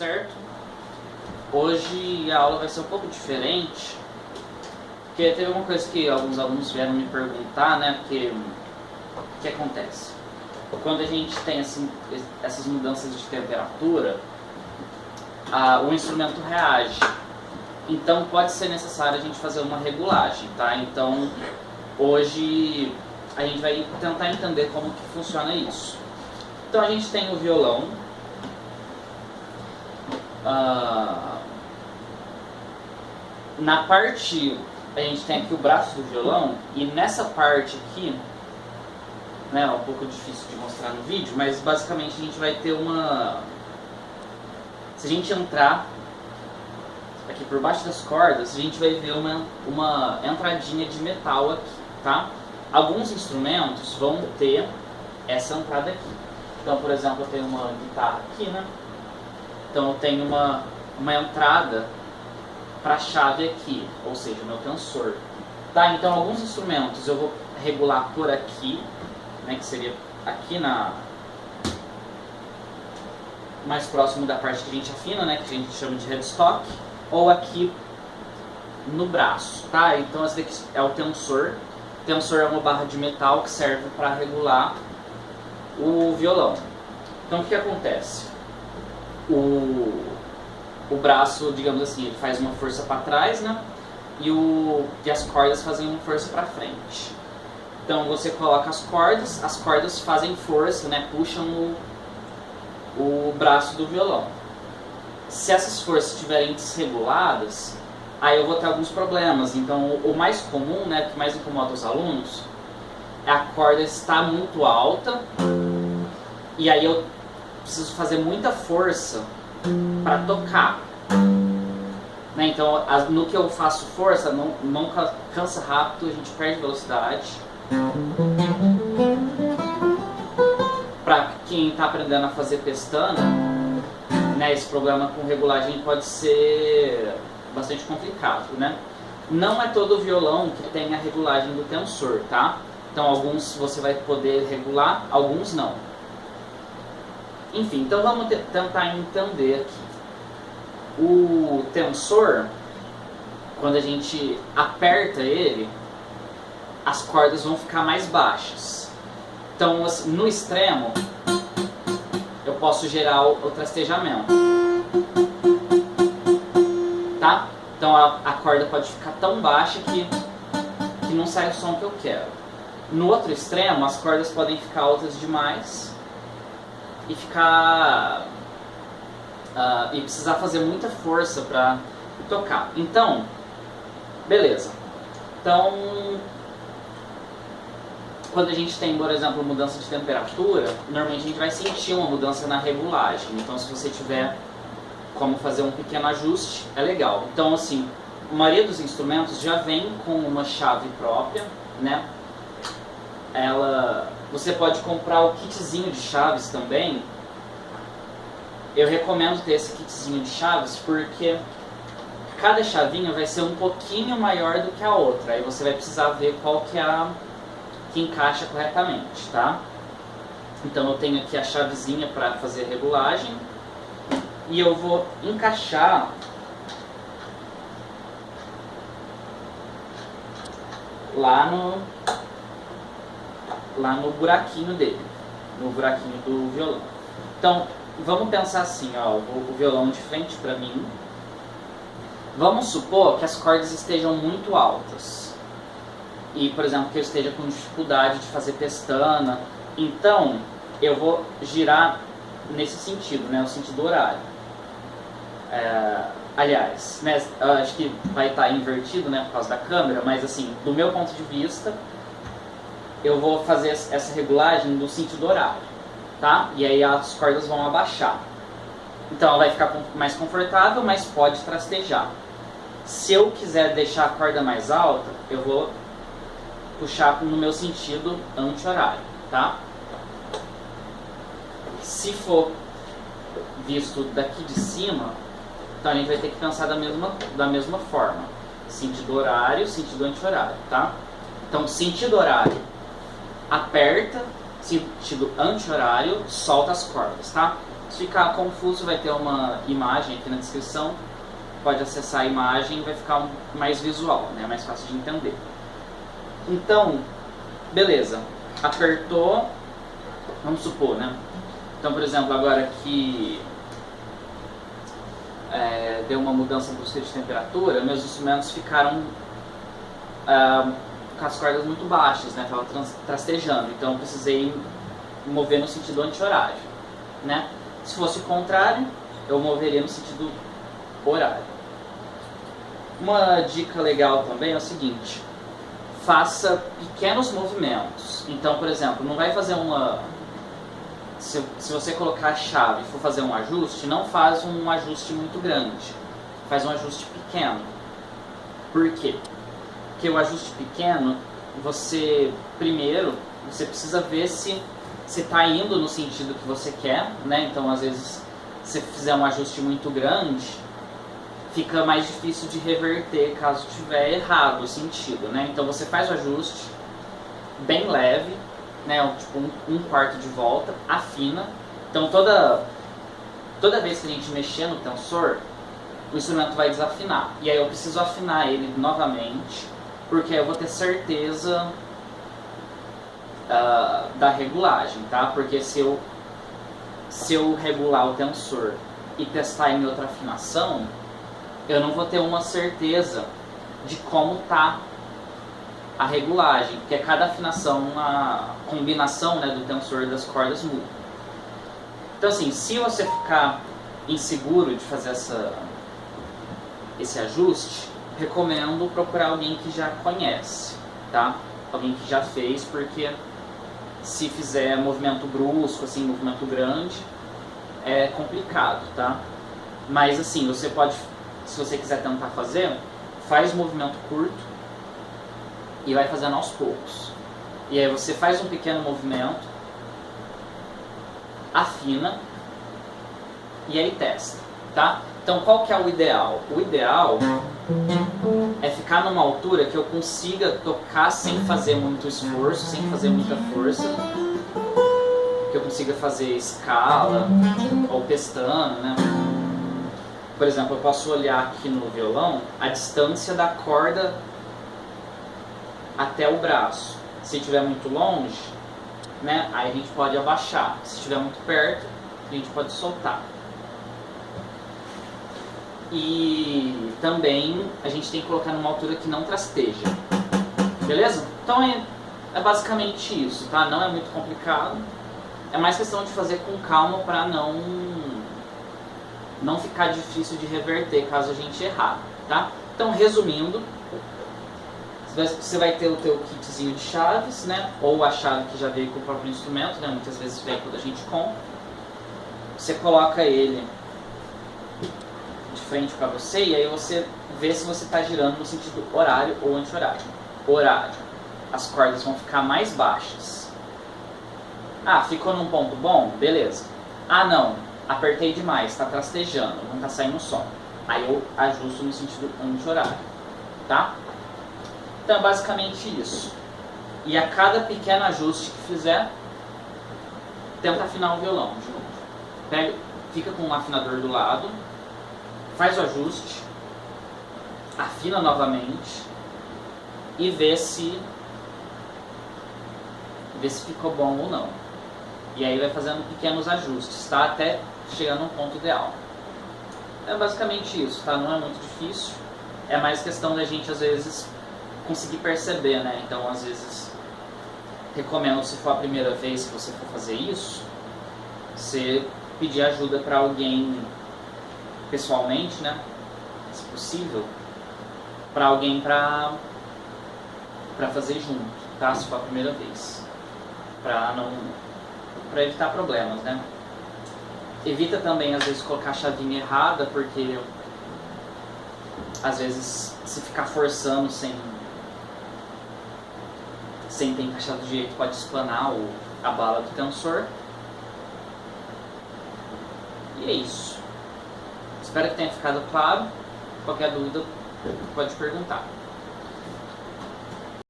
certo? Hoje a aula vai ser um pouco diferente, porque teve uma coisa que alguns alunos vieram me perguntar, né? Porque o que acontece? Quando a gente tem assim, essas mudanças de temperatura, o instrumento reage. Então pode ser necessário a gente fazer uma regulagem, tá? Então hoje a gente vai tentar entender como que funciona isso. Então a gente tem o violão. Na parte, a gente tem aqui o braço do violão, e nessa parte aqui, né, é um pouco difícil de mostrar no vídeo, mas basicamente a gente vai ter uma... Se a gente entrar aqui por baixo das cordas, a gente vai ver uma entradinha de metal aqui, tá? Alguns instrumentos vão ter essa entrada aqui. Então, por exemplo, eu tenho uma guitarra aqui, né? Então eu tenho uma entrada para a chave aqui, ou seja, o meu tensor. Tá? Então alguns instrumentos eu vou regular por aqui, né, que seria aqui mais próximo da parte que a gente afina, né, que a gente chama de headstock, ou aqui no braço, tá? Então esse daqui é o tensor. O tensor é uma barra de metal que serve para regular o violão. Então o que acontece? O braço, digamos assim, ele faz uma força para trás, né? E as cordas fazem uma força para frente. Então você coloca as cordas fazem força, né? Puxam o braço do violão. Se essas forças estiverem desreguladas, aí eu vou ter alguns problemas. Então o mais comum, né, que mais incomoda os alunos, é a corda estar muito alta, e aí eu preciso fazer muita força para tocar, né? Então no que eu faço força não cansa rápido, a gente perde velocidade. Para quem está aprendendo a fazer pestana, né, esse problema com regulagem pode ser bastante complicado, né? Não é todo violão que tem a regulagem do tensor, tá? Então alguns você vai poder regular, alguns não. Enfim, então vamos tentar entender aqui. O tensor, quando a gente aperta ele, as cordas vão ficar mais baixas. Então, no extremo, eu posso gerar o trastejamento. Tá? Então a corda pode ficar tão baixa que não sai o som que eu quero. No outro extremo, as cordas podem ficar altas demais e e precisar fazer muita força para tocar. Então, beleza. Então, quando a gente tem, por exemplo, mudança de temperatura, normalmente a gente vai sentir uma mudança na regulagem. Então, se você tiver como fazer um pequeno ajuste, é legal. Então, assim, a maioria dos instrumentos já vem com uma chave própria, né? Você pode comprar o kitzinho de chaves também. Eu recomendo ter esse kitzinho de chaves porque cada chavinha vai ser um pouquinho maior do que a outra. Aí você vai precisar ver qual que é a que encaixa corretamente, tá? Então eu tenho aqui a chavezinha para fazer regulagem e eu vou encaixar lá no buraquinho dele, no buraquinho do violão. Então vamos pensar assim, ó, o violão de frente para mim. Vamos supor que as cordas estejam muito altas. E, por exemplo, que eu esteja com dificuldade de fazer pestana. Então, eu vou girar nesse sentido, né? O sentido horário. Aliás, né, acho que vai estar invertido, né, por causa da câmera, mas assim, do meu ponto de vista, eu vou fazer essa regulagem do sentido horário, tá? E aí as cordas vão abaixar. Então ela vai ficar mais confortável, mas pode trastejar. Se eu quiser deixar a corda mais alta, eu vou puxar no meu sentido anti-horário, tá? Se for visto daqui de cima, então a gente vai ter que pensar da mesma forma. Sentido horário, sentido anti-horário, tá? Então, sentido horário, aperta, sentido anti-horário, solta as cordas, tá? Se ficar confuso, vai ter uma imagem aqui na descrição. Pode acessar a imagem e vai ficar mais visual, né? Mais fácil de entender. Então, beleza. Apertou, vamos supor, né? Então, por exemplo, agora que deu uma mudança brusca de temperatura, meus instrumentos ficaram com as cordas muito baixas, né? Tava trastejando, então eu precisei mover no sentido anti-horário, né? Se fosse o contrário, eu moveria no sentido horário. Uma dica legal também é o seguinte: faça pequenos movimentos. Então, por exemplo, não vai fazer se você colocar a chave e for fazer um ajuste, não faz um ajuste muito grande. Faz um ajuste pequeno. Por quê? Porque o ajuste pequeno, primeiro, você precisa ver se está indo no sentido que você quer, né? Então, às vezes, se você fizer um ajuste muito grande, fica mais difícil de reverter caso tiver errado o sentido, né? Então você faz o ajuste bem leve, né? Tipo um quarto de volta, afina. Então toda vez que a gente mexer no tensor, o instrumento vai desafinar. E aí eu preciso afinar ele novamente, porque eu vou ter certeza da regulagem, tá? Porque se eu regular o tensor e testar em outra afinação, eu não vou ter uma certeza de como está a regulagem, porque cada afinação, a combinação, né, do tensor e das cordas muda. Então assim, se você ficar inseguro de fazer esse ajuste, recomendo procurar alguém que já conhece, tá? Alguém que já fez, porque se fizer movimento brusco, assim, movimento grande, é complicado, tá? Mas assim, você pode, se você quiser tentar fazer, faz movimento curto e vai fazendo aos poucos. E aí você faz um pequeno movimento, afina e aí testa, tá? Então qual que é o ideal? O ideal é ficar numa altura que eu consiga tocar sem fazer muito esforço, sem fazer muita força, que eu consiga fazer escala ou pestana, né? Por exemplo, eu posso olhar aqui no violão a distância da corda até o braço. Se estiver muito longe, né, aí a gente pode abaixar. Se estiver muito perto, a gente pode soltar. E também a gente tem que colocar numa altura que não trasteja. Beleza? Então é basicamente isso, tá? Não é muito complicado. É mais questão de fazer com calma para não ficar difícil de reverter caso a gente errar, tá? Então, resumindo, você vai ter o teu kitzinho de chaves, né? Ou a chave que já veio com o próprio instrumento, né? Muitas vezes vem quando a gente compra. Você coloca ele de frente para você e aí você vê se você está girando no sentido horário ou anti-horário. Horário. As cordas vão ficar mais baixas. Ah, ficou num ponto bom? Beleza. Ah, não. Apertei demais, está trastejando, não está saindo som. Aí eu ajusto no sentido anti-horário, tá? Então é basicamente isso. E a cada pequeno ajuste que fizer, tenta afinar o violão de novo. Fica com um afinador do lado, faz o ajuste, afina novamente e vê se ficou bom ou não. E aí vai fazendo pequenos ajustes, tá? Até chegar num ponto ideal. É basicamente isso, tá? Não é muito difícil. É mais questão da gente, às vezes, conseguir perceber, né? Então, às vezes, recomendo, se for a primeira vez que você for fazer isso, você pedir ajuda para alguém pessoalmente, né? Se possível, para alguém para fazer junto, tá? Se for a primeira vez. Para evitar problemas, né? Evita também, às vezes, colocar a chavinha errada, porque às vezes, se ficar forçando sem ter encaixado do jeito, pode espanar a bala do tensor. E é isso. Espero que tenha ficado claro. Qualquer dúvida, pode perguntar.